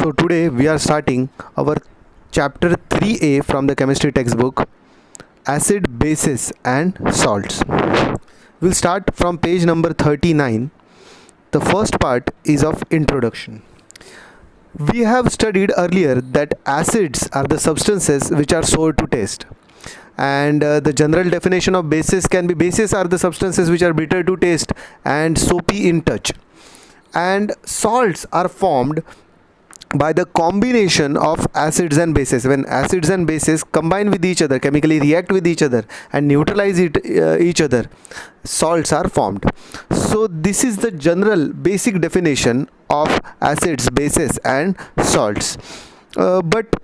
So today we are starting our chapter 3A from the chemistry textbook, acid, bases and salts. We'll start from page number 39. The first part is of introduction. We have studied earlier that acids are the substances which are sour to taste, and the general definition of bases can be: bases are the substances which are bitter to taste and soapy in touch, and salts are formed by the combination of acids and bases. When acids and bases combine with each other, chemically react with each other and neutralize each other, salts are formed. So this is the general basic definition of acids, bases and salts. But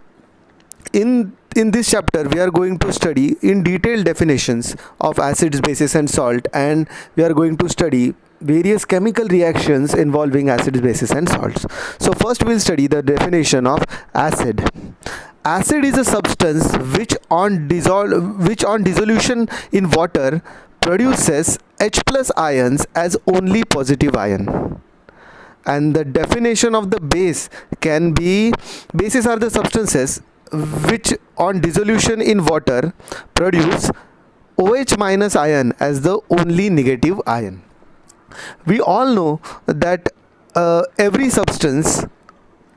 in this chapter we are going to study in detailed definitions of acids, bases and salt, and we are going to study various chemical reactions involving acids, bases and salts. So first we'll study the definition of acid. Acid is a substance which on dissolution in water produces H plus ions as only positive ion. And the definition of the base can be: bases are the substances which on dissolution in water produce OH minus ion as the only negative ion. We all know that every substance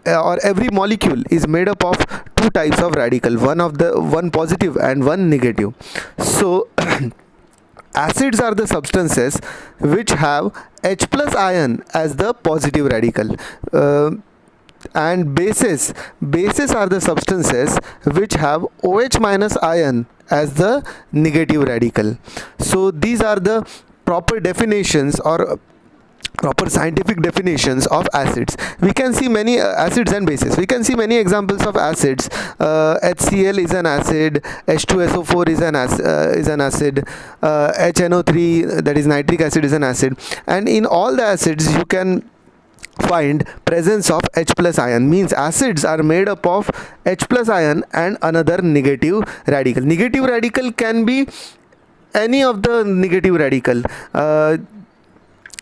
or every molecule is made up of two types of radical, one positive and one negative. So acids are the substances which have H plus ion as the positive radical, and bases are the substances which have OH minus ion as the negative radical. So these are the proper definitions or proper scientific definitions of acids. We can see many acids and bases. We can see many examples of acids. HCl is an acid, H2SO4 is an acid, HNO3, that is nitric acid, is an acid, and in all the acids you can find presence of H plus ion. Means acids are made up of H plus ion and another negative radical. Negative radical can be any of the negative radical.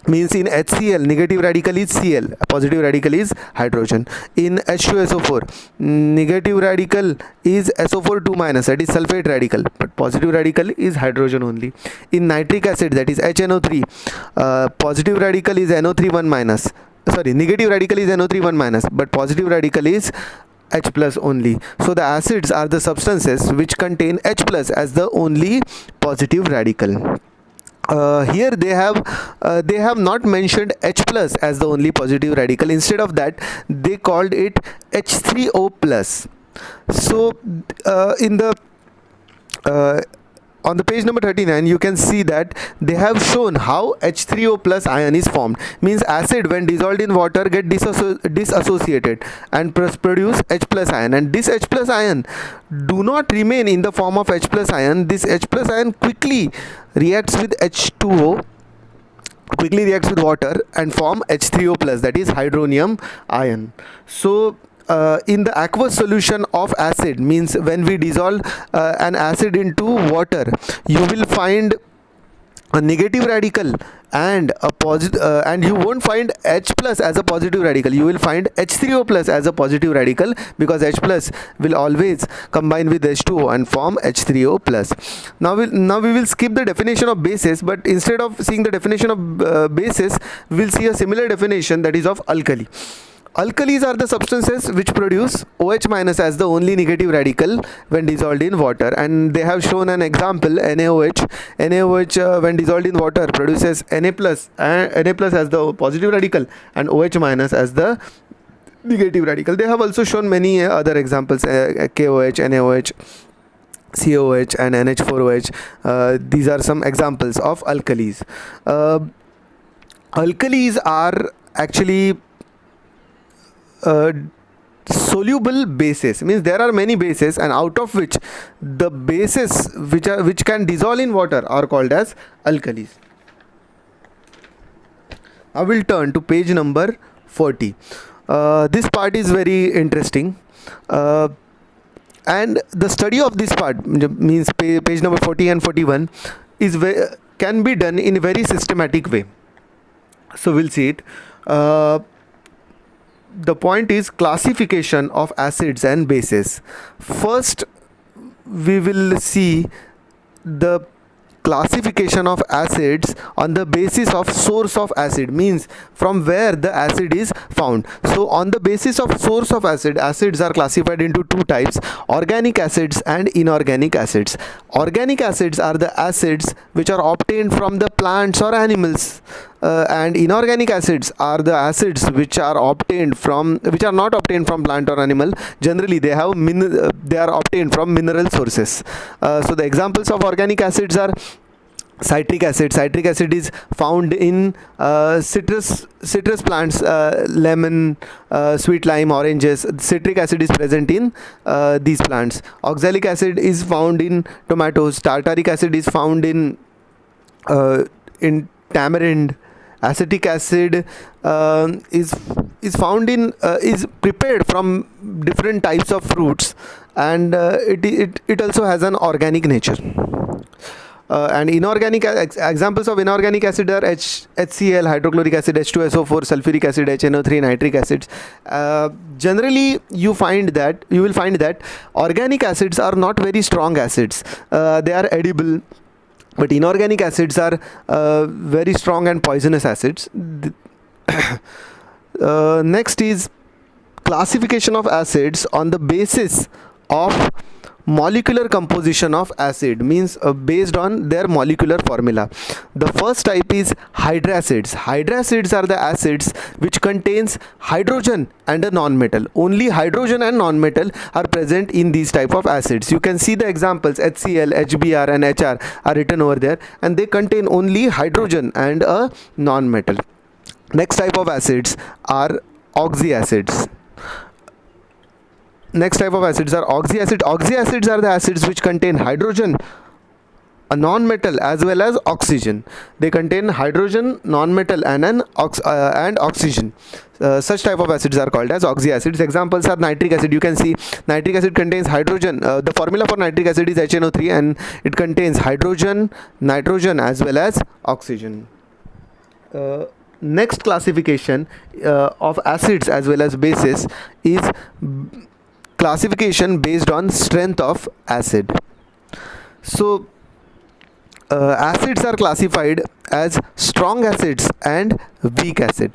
Means in HCl, negative radical is Cl, positive radical is hydrogen. In H2SO4, negative radical is SO4 2 minus, that is sulfate radical, but positive radical is hydrogen only. In nitric acid, that is HNO3, positive radical is NO3 1 minus, sorry, negative radical is NO3 1 minus, but positive radical is H plus only. So the acids are the substances which contain H plus as the only positive radical. Here they have not mentioned H plus as the only positive radical. Instead of that, they called it H3O plus. So on the page number 39, you can see that they have shown how H3O plus ion is formed. Means acid, when dissolved in water, get disassociated and produce H plus ion, and this H plus ion do not remain in the form of H plus ion. This H plus ion quickly reacts with H2O, quickly reacts with water and form H3O plus, that is hydronium ion. So in the aqueous solution of acid, means when we dissolve an acid into water, you will find a negative radical and a positive, and you won't find H plus as a positive radical. You will find H3O plus as a positive radical, because H plus will always combine with H2O and form H3O plus. Now we will skip the definition of bases, but instead of seeing the definition of bases, we will see a similar definition, that is of alkali. Alkalis are the substances which produce OH minus as the only negative radical when dissolved in water, and they have shown an example, NaOH. NaOH when dissolved in water produces Na plus as the positive radical and OH minus as the negative radical. They have also shown many other examples, KOH, NaOH, COH and NH4OH. These are some examples of alkalis. Alkalis are actually soluble bases. Means there are many bases, and out of which the bases which can dissolve in water are called as alkalis. I will turn to page number 40. This part is very interesting, and the study of this part, means page number 40 and 41, can be done in a very systematic way. So we'll see it. the point is classification of acids and bases. First, we will see the classification of acids on the basis of source of acid, means from where the acid is found. So on the basis of source of acid, acids are classified into two types: organic acids and inorganic acids. Organic acids are the acids which are obtained from the plants or animals, and inorganic acids are the acids which are not obtained from plant or animal. Generally they are obtained from mineral sources. So the examples of organic acids are citric acid. Citric acid is found in citrus plants, lemon, sweet lime, oranges. Citric acid is present in these plants. Oxalic acid is found in tomatoes. Tartaric acid is found in tamarind. Acetic acid is prepared from different types of fruits, and it also has an organic nature. And inorganic examples of inorganic acid are HCl, hydrochloric acid, H2SO4, sulfuric acid, HNO3, nitric acids. Generally you will find that organic acids are not very strong acids. They are edible, but inorganic acids are very strong and poisonous acids. Next is classification of acids on the basis of molecular composition of acid, means based on their molecular formula. The first type is hydracids. Hydracids are the acids which contains hydrogen and a non-metal. Only hydrogen and non-metal are present in these type of acids. You can see the examples: HCl, HBr and HR are written over there, and they contain only hydrogen and a non-metal. Next type of acids are oxyacids. Oxyacids are the acids which contain hydrogen, a non-metal, as well as oxygen. They contain hydrogen, non-metal and oxygen. Such type of acids are called as oxyacids. Examples are nitric acid. You can see nitric acid contains hydrogen. The formula for nitric acid is HNO3, and it contains hydrogen, nitrogen as well as oxygen. Next classification of acids as well as bases is classification based on strength of acid. So acids are classified as strong acids and weak acid.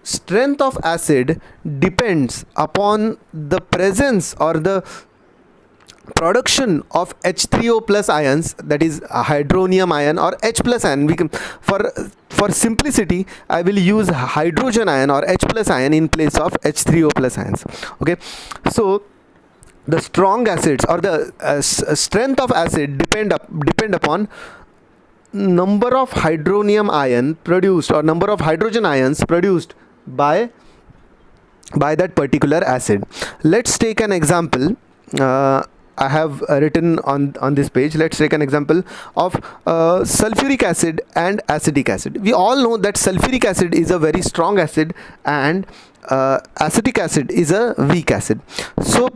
Strength of acid depends upon the presence or the production of H3O plus ions, that is a hydronium ion or H plus ion. For simplicity, I will use hydrogen ion or H plus ion in place of H3O plus ions. Okay, so the strong acids or the strength of acid depend upon number of hydronium ion produced or number of hydrogen ions produced by that particular acid. Let's take an example. I have written on this page. Let's take an example of sulfuric acid and acetic acid. We all know that sulfuric acid is a very strong acid and acetic acid is a weak acid. So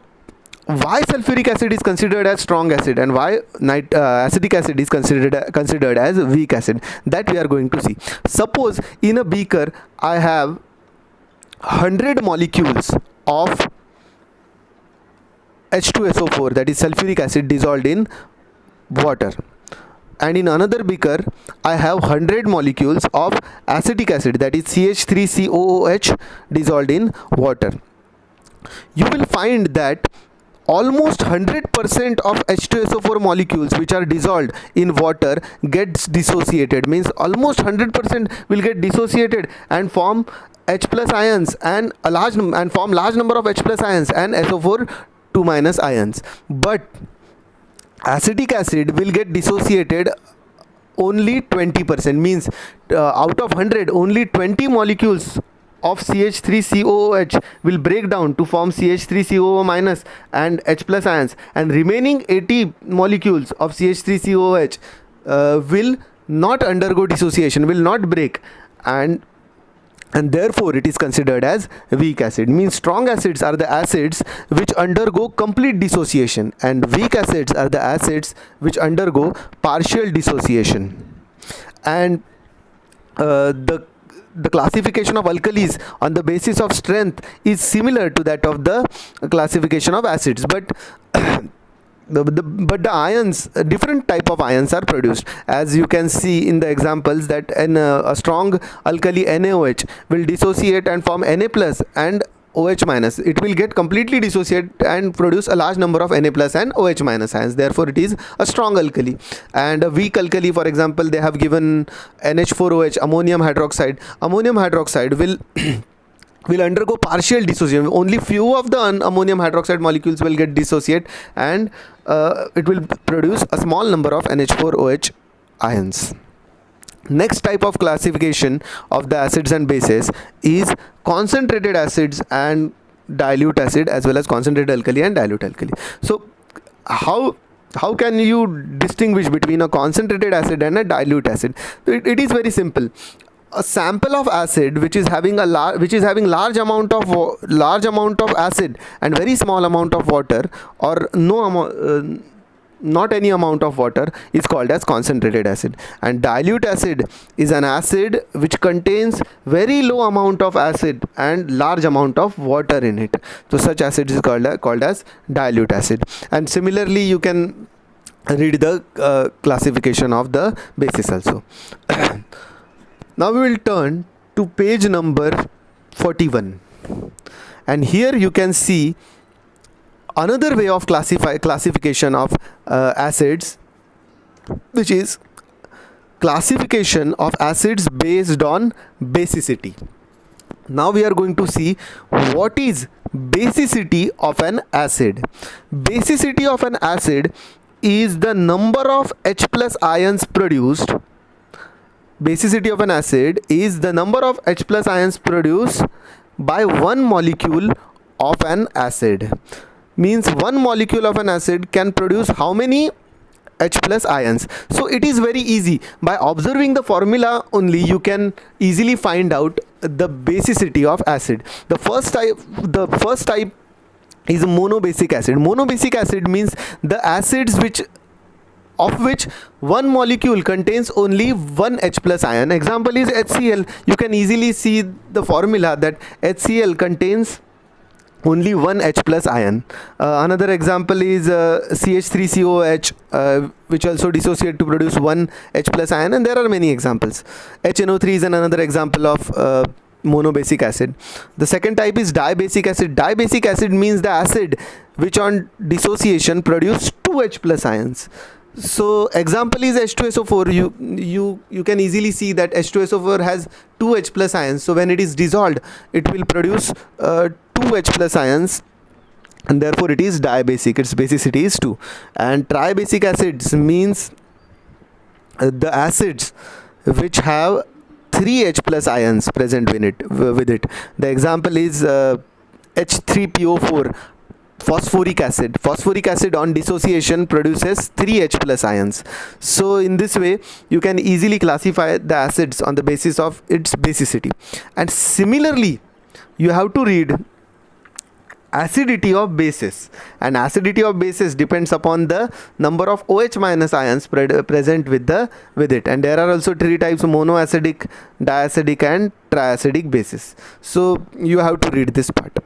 why sulfuric acid is considered as strong acid and why acetic acid is considered as weak acid, that we are going to see. Suppose in a beaker I have 100 molecules of H2SO4, that is sulfuric acid, dissolved in water, and in another beaker I have 100 molecules of acetic acid, that is CH3COOH, dissolved in water. You will find that almost 100% of H2SO4 molecules which are dissolved in water gets dissociated, means almost 100% will get dissociated and form H plus ions and form large number of H plus ions and SO4 2 minus ions. But acetic acid will get dissociated only 20%, means out of 100 only 20 molecules of CH3COOH will break down to form CH3COO minus and H plus ions, and remaining 80 molecules of CH3COOH will not undergo dissociation, will not break, and therefore it is considered as weak acid. Means strong acids are the acids which undergo complete dissociation and weak acids are the acids which undergo partial dissociation. And the classification of alkalis on the basis of strength is similar to that of the classification of acids, but but the ions, different type of ions are produced, as you can see in the examples that a strong alkali NaOH will dissociate and form Na plus and OH minus. It will get completely dissociate and produce a large number of Na plus and OH minus ions. Therefore, it is a strong alkali. And a weak alkali, for example, they have given NH4OH, ammonium hydroxide. Ammonium hydroxide will will undergo partial dissociation. Only few of the ammonium hydroxide molecules will get dissociate, and it will produce a small number of NH4OH ions. Next type of classification of the acids and bases is concentrated acids and dilute acid, as well as concentrated alkali and dilute alkali. So how can you distinguish between a concentrated acid and a dilute acid? It is very simple. A sample of acid which is having large amount of acid and very small amount of water, or not any amount of water, is called as concentrated acid. And dilute acid is an acid which contains very low amount of acid and large amount of water in it. So such acid is called as dilute acid. And similarly, you can read the classification of the bases also. Now we will turn to page number 41, and here you can see another way of classification of acids, which is classification of acids based on basicity. Now we are going to see what is basicity of an acid. Basicity of an acid is the number of H plus ions produced. Basicity of an acid is the number of H plus ions produced by one molecule of an acid. Means one molecule of an acid can produce how many H plus ions. So it is very easy. By observing the formula only, you can easily find out the basicity of acid. The first type is monobasic acid. Monobasic acid means the acids of which one molecule contains only one H plus ion. Example is HCl. You can easily see the formula that HCl contains only one H plus ion. Another example is CH3COH, which also dissociate to produce one H plus ion, and there are many examples. HNO3 is another example of monobasic acid. The second type is dibasic acid. Dibasic acid means the acid which on dissociation produce two H plus ions. So example is H2SO4. You can easily see that H2SO4 has two H plus ions. So when it is dissolved, it will produce two H plus ions, and therefore it is dibasic. Its basicity is 2. And tribasic acids means the acids which have 3 H plus ions present with it. The example is H3PO4. Phosphoric acid. Phosphoric acid on dissociation produces 3 H plus ions. So in this way, you can easily classify the acids on the basis of its basicity. And similarly, you have to read acidity of bases, and acidity of bases depends upon the number of OH minus ions present with it. And there are also 3 types: monoacidic, diacidic and triacidic bases. So you have to read this part.